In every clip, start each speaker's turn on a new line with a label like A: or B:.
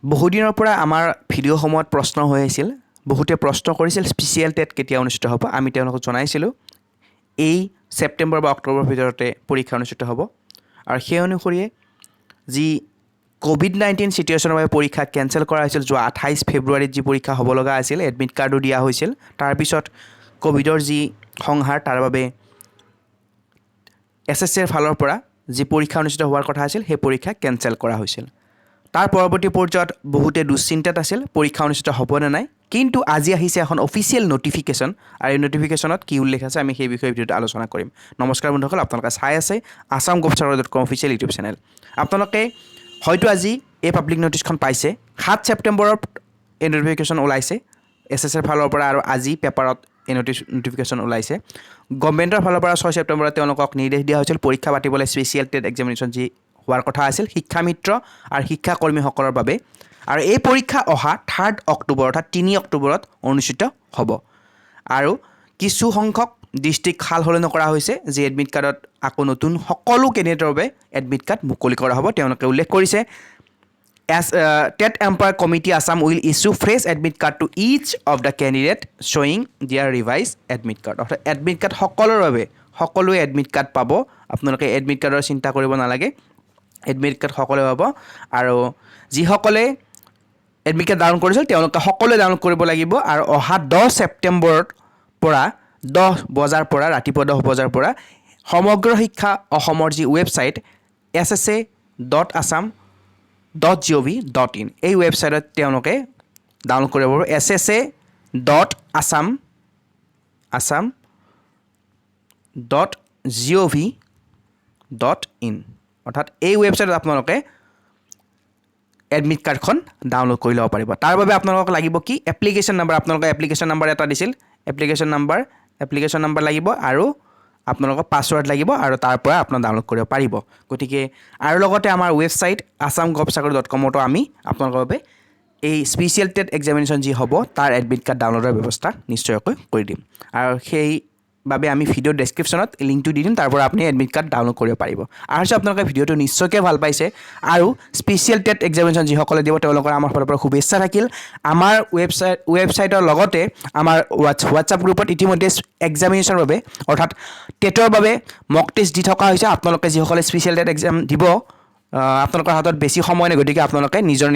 A: বহুদিনৰ পৰা আমাৰ ভিডিঅ' সমূহত প্ৰশ্ন হৈ আছিল বহুতে প্ৰশ্ন কৰিছিল স্পেচিয়েল টেট কেতিয়া অনুষ্ঠিত হ'ব আমি তেওঁলোকক জনাইছিলোঁ এই ছেপ্টেম্বৰ বা অক্টোবৰৰ ভিতৰতে পৰীক্ষা অনুষ্ঠিত হ'ব আৰু সেই অনুসৰিয়ে যি কোভিড-19 সিচুৱেশ্যনৰ বাবে পৰীক্ষা কেনসেল কৰা হৈছিল যোৱা 28 ফেব্ৰুৱাৰীত যি পৰীক্ষা হ'ব লগা আছিল এডমিট কাৰ্ডো দিয়া হৈছিল তাৰ পিছত কোভিডৰ যি সংহাৰ তাৰ বাবে এছএছচিৰ ফালৰ পৰা যি পৰীক্ষা অনুষ্ঠিত হোৱাৰ কথা আছিল সেই পৰীক্ষা কেনসেল কৰা হৈছিল তাৰ পৰৱৰ্তী পৰ্যায়ত বহুতে দুশ্চিন্তাত আছিল পৰীক্ষা অনুষ্ঠিত হ'ব নে নাই কিন্তু আজি আহিছে এখন অফিচিয়েল নোটিফিকেশ্যন আৰু এই নোটিফিকেশ্যনত কি উল্লেখ আছে আমি সেই বিষয়ে ভিডিঅ'ত আলোচনা কৰিম নমস্কাৰ বন্ধুসকল আপোনালোকে চাই আছে assamgovcharwar.com অফিচিয়েল ইউটিউব চেনেল আপোনালোকে হয়তো আজি এই পাব্লিক নোটিছখন পাইছে 7 ছেপ্টেম্বৰত এই নোটিফিকেশ্যন ওলাইছে এছএছচিৰ ফালৰ পৰা আৰু আজি পেপাৰত এই নোটিফিকেশ্যন ওলাইছে গভৰ্ণমেণ্টৰ ফালৰ পৰা 6 ছেপ্টেম্বৰত তেওঁলোকক নিৰ্দেশ দিয়া হৈছিল পৰীক্ষা পাতিবলৈ স্পেচিয়েল টেট এক্সামিনেশ্যন যি হোৱাৰ কথা আছিল শিক্ষামিত্ৰ আৰু শিক্ষাকৰ্মীসকলৰ বাবে আৰু এই পৰীক্ষা অহা 3 অক্টোবৰ অৰ্থাৎ 3 অক্টোবৰত অনুষ্ঠিত হ'ব আৰু কিছু সংখ্যক ডিষ্ট্ৰিক্ট খাল সলনি কৰা হৈছে যে এডমিট কাৰ্ডত আকৌ নতুন সকলো কেণ্ডিডেটৰ বাবে এডমিট কাৰ্ড মুকলি কৰা হ'ব তেওঁলোকে উল্লেখ কৰিছে As TET Empire Committee Assam will issue fresh admit card to each of the candidate showing their revised admit card. অর্থাৎ admit card সকলৰ বাবে সকলোৱে admit card পাব আপোনালোকে admit cardৰ চিন্তা কৰিব নালাগে admit card সকলোৱে পাব আৰু যিসকলে admit card ডাউনলোড কৰিছিল তেওঁলোকে সকলোৱে ডাউনলোড কৰিব লাগিব আৰু অহা 10 ছেপ্টেম্বৰৰ পৰা 10 বজাৰ পৰা ৰাতিপুৱা 10 বজাৰ পৰা সমগ্ৰ শিক্ষা অসমৰ যি ৱেবছাইট ssa.assam.gov.in এই ৱেবছাইটত তেওঁলোকে ডাউনলোড কৰিব পাৰিব ssa.assam.gov.in অৰ্থাৎ এই ৱেবছাইটত আপোনালোকে এডমিট কাৰ্ডখন ডাউনলোড কৰি ল'ব পাৰিব তাৰ বাবে আপোনালোকক লাগিব কি এপ্লিকেশ্যন নম্বৰ আপোনালোকে এপ্লিকেশ্যন নম্বৰ এটা দিছিল এপ্লিকেশ্যন নম্বৰ লাগিব আৰু আপোনালোকৰ পাছৱৰ্ড লাগিব আৰু তাৰ পৰা আপোনাক ডাউনলোড কৰিব পাৰিব গতিকে আৰু লগতে আমাৰ ৱেবছাইট assamgovcharwar.com তো আমি আপোনালোকৰ বাবে এই স্পেচিয়েল টেট এক্সামিনেশ্যন যি হ'ব তাৰ এডমিট কাৰ্ড ডাউনলোডৰ ব্যৱস্থা নিশ্চয়কৈ কৰি দিম আৰু সেই বাবে আমি ভিডিঅ' ডেছক্ৰিপশ্যনত লিংকটো দি দিম তাৰ পৰা আপুনি এডমিট কাৰ্ড ডাউনলোড কৰিব পাৰিব আৰু আপোনালোকে ভিডিঅ'টো নিশ্চয়কৈ ভাল পাইছে আৰু স্পেচিয়েল টেট এক্সামিনেশ্যন যিসকলে দিব তেওঁলোকৰ আমাৰ ফালৰ পৰা শুভেচ্ছা থাকিল আমাৰ ৱেবছাইটৰ লগতে আমাৰ হোৱাটছআপ গ্ৰুপত ইতিমধ্যে এক্সামিনেশ্যনৰ বাবে অৰ্থাৎ টেটৰ বাবে মক টেষ্ট দি থকা হৈছে আপোনালোকে যিসকলে স্পেচিয়েল টেট এক্সাম দিব আপোনালোকৰ হাতত বেছি সময় নাই গতিকে আপোনালোকে নিজৰ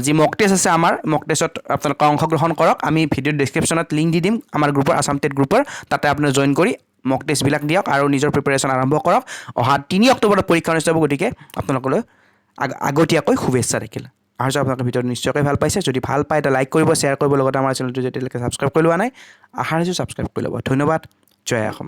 A: যি মক টেষ্ট আছে আমাৰ মক টেষ্টত আপোনালোকে অংশগ্ৰহণ কৰক আমি ভিডিঅ' ডেছক্ৰিপশ্যনত লিংক দি দিম আমাৰ গ্ৰুপৰ আছাম টেট গ্ৰুপৰ তাতে আপুনি জইন কৰি মক টেষ্টবিলাক দিয়ক আৰু নিজৰ প্ৰিপাৰেশ্যন আৰম্ভ কৰক অহা 3 অক্টোবৰত পৰীক্ষা অনুষ্ঠিত হ'ব গতিকে আপোনালোকলৈ আগতীয়াকৈ শুভেচ্ছা থাকিল আৰু আপোনালোকে ভিডিঅ'টো নিশ্চয়কৈ ভাল পাইছে যদি ভাল পায় এটা লাইক কৰিব শ্বেয়াৰ কৰিব লগতে আমাৰ চেনেলটো যেতিয়ালৈকে ছাবস্ক্ৰাইব কৰি লোৱা নাই আশা ৰাখিছোঁ ছাবস্ক্ৰাইব কৰি ল'ব ধন্যবাদ জয় অসম